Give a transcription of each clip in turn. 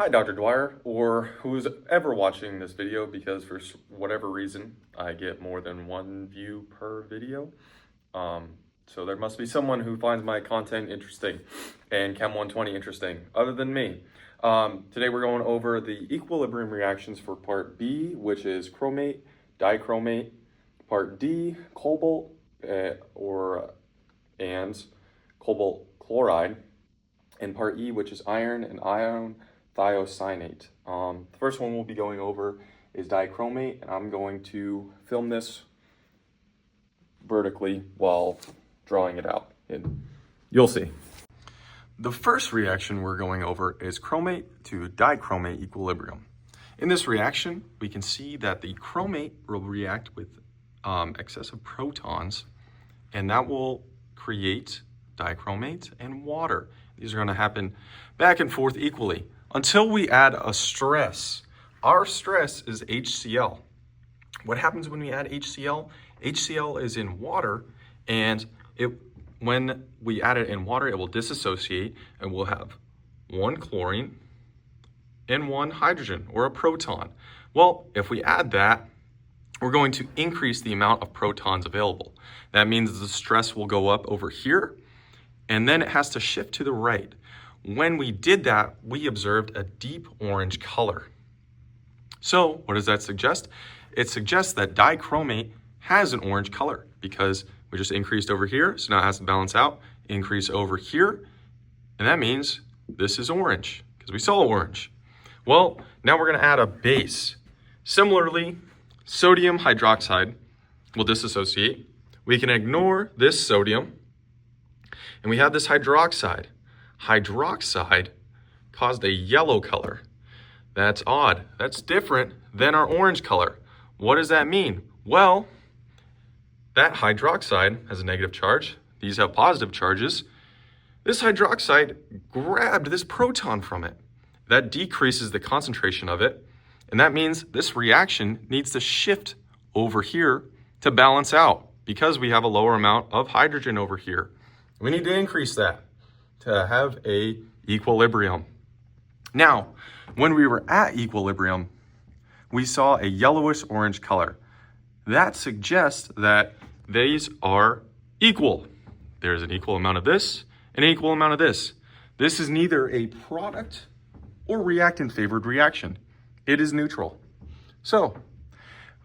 Hi, Dr. Dwyer, or who's ever watching this video, because for whatever reason, I get more than one view per video. So there must be someone who finds my content interesting and Chem 120 interesting, other than me. Today we're going over the equilibrium reactions for part B, which is chromate, dichromate, part D, cobalt, and cobalt chloride, and part E, which is iron and iron thiocyanate. The first one we'll be going over is dichromate, and I'm going to film this vertically while drawing it out, and you'll see. The first reaction we're going over is chromate to dichromate equilibrium. In this reaction, we can see that the chromate will react with excessive protons, and that will create dichromate and water. These are going to happen back and forth equally until we add a stress. Our stress is HCl. What happens when we add HCl? HCl is in water, and when we add it in water, it will dissociate, and we'll have one chlorine and one hydrogen, or a proton. Well, if we add that, we're going to increase the amount of protons available. That means the stress will go up over here, and then it has to shift to the right. When we did that, we observed a deep orange color. So what does that suggest? It suggests that dichromate has an orange color because we just increased over here, so now it has to balance out, increase over here, and that means this is orange because we saw orange. Well, now we're gonna add a base. Similarly, sodium hydroxide will dissociate. We can ignore this sodium, and we have this hydroxide. Hydroxide caused a yellow color. That's odd. That's different than our orange color. What does that mean? Well, that hydroxide has a negative charge. These have positive charges. This hydroxide grabbed this proton from it. That decreases the concentration of it, and that means this reaction needs to shift over here to balance out because we have a lower amount of hydrogen over here. We need to increase that to have a equilibrium. Now, when we were at equilibrium, we saw a yellowish orange color. That suggests that these are equal. There's an equal amount of this and an equal amount of this. This is neither a product or reactant favored reaction. It is neutral. So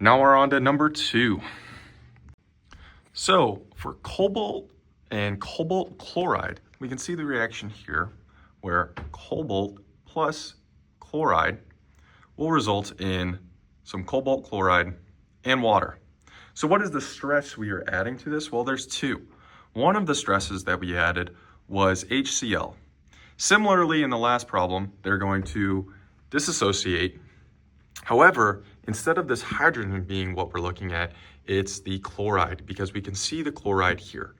now we're on to number 2. So for cobalt and cobalt chloride, we can see the reaction here where cobalt plus chloride will result in some cobalt chloride and water. So what is the stress we are adding to this? Well, there's 2. One of the stresses that we added was HCl. Similarly, in the last problem, they're going to dissociate. However, instead of this hydrogen being what we're looking at, it's the chloride, because we can see the chloride here.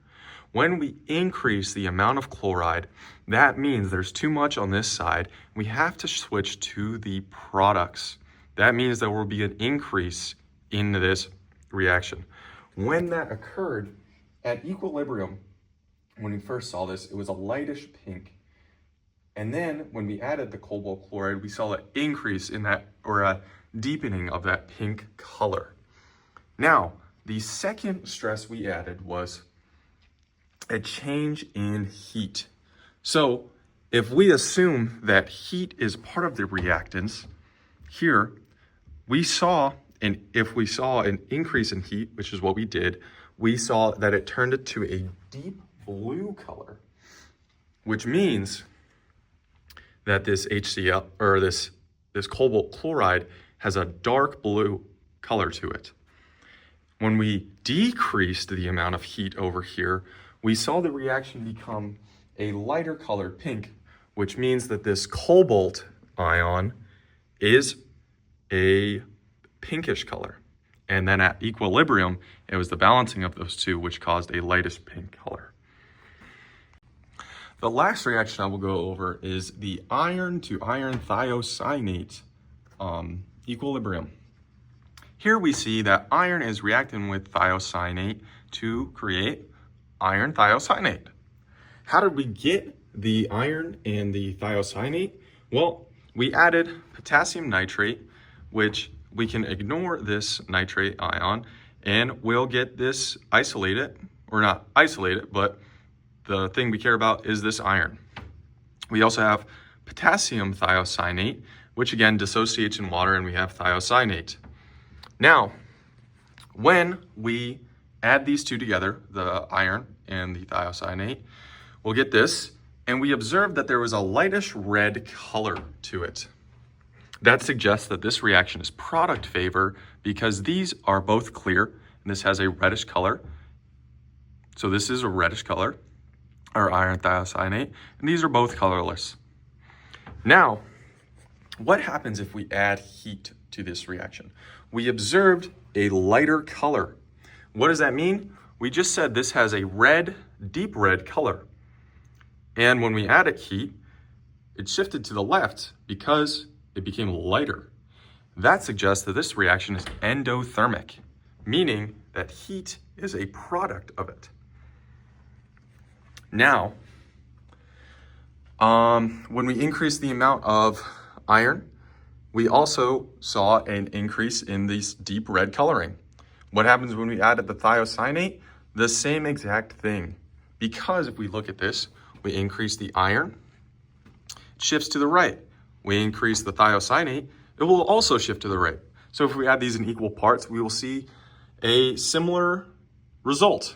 When we increase the amount of chloride, that means there's too much on this side. We have to switch to the products. That means there will be an increase in this reaction. When that occurred at equilibrium, when we first saw this, it was a lightish pink. And then when we added the cobalt chloride, we saw an increase in that, or a deepening of that pink color. Now, the second stress we added was a change in heat. So if we assume that heat is part of the reactants, here we saw, and if we saw an increase in heat, which is what we did, we saw that it turned it to a deep blue color, which means that this HCl, or this cobalt chloride, has a dark blue color to it. When we decreased the amount of heat over here, we saw the reaction become a lighter colored pink, which means that this cobalt ion is a pinkish color. And then at equilibrium, it was the balancing of those two which caused a lightish pink color. The last reaction I will go over is the iron to iron thiocyanate equilibrium. Here we see that iron is reacting with thiocyanate to create iron thiocyanate. How did we get the iron and the thiocyanate? Well, we added potassium nitrate, which we can ignore this nitrate ion and we'll get this isolated, or not isolated, but the thing we care about is this iron. We also have potassium thiocyanate, which again dissociates in water, and we have thiocyanate. Now, when we add these two together, the iron and the thiocyanate, we'll get this, and we observed that there was a lightish red color to it. That suggests that this reaction is product favor because these are both clear, and this has a reddish color. So this is a reddish color, our iron thiocyanate, and these are both colorless. Now, what happens if we add heat to this reaction? We observed a lighter color. What does that mean? We just said this has a red, deep red color. And when we added heat, it shifted to the left because it became lighter. That suggests that this reaction is endothermic, meaning that heat is a product of it. Now, when we increase the amount of iron, we also saw an increase in this deep red coloring. What happens when we added the thiocyanate? The same exact thing. Because if we look at this, we increase the iron, it shifts to the right. We increase the thiocyanate, it will also shift to the right. So if we add these in equal parts, we will see a similar result.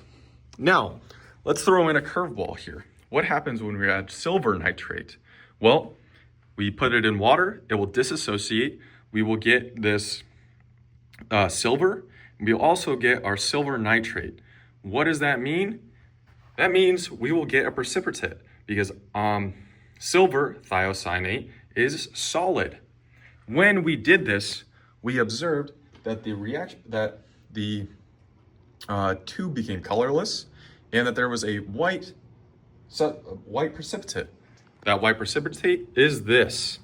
Now, let's throw in a curveball here. What happens when we add silver nitrate? Well, we put it in water, it will disassociate. We will get this silver, and we'll also get our silver nitrate. What does that mean? That means we will get a precipitate because silver thiocyanate is solid. When we did this, we observed that the tube became colorless and that there was a white precipitate. That white precipitate is this.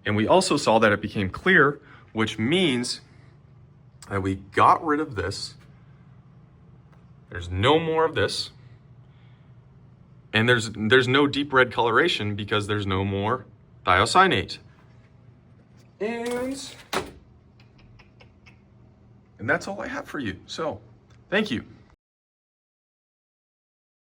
And we also saw that it became clear, which means that we got rid of this. There's no more of this. And there's no deep red coloration because there's no more thiocyanate. And that's all I have for you. So, thank you.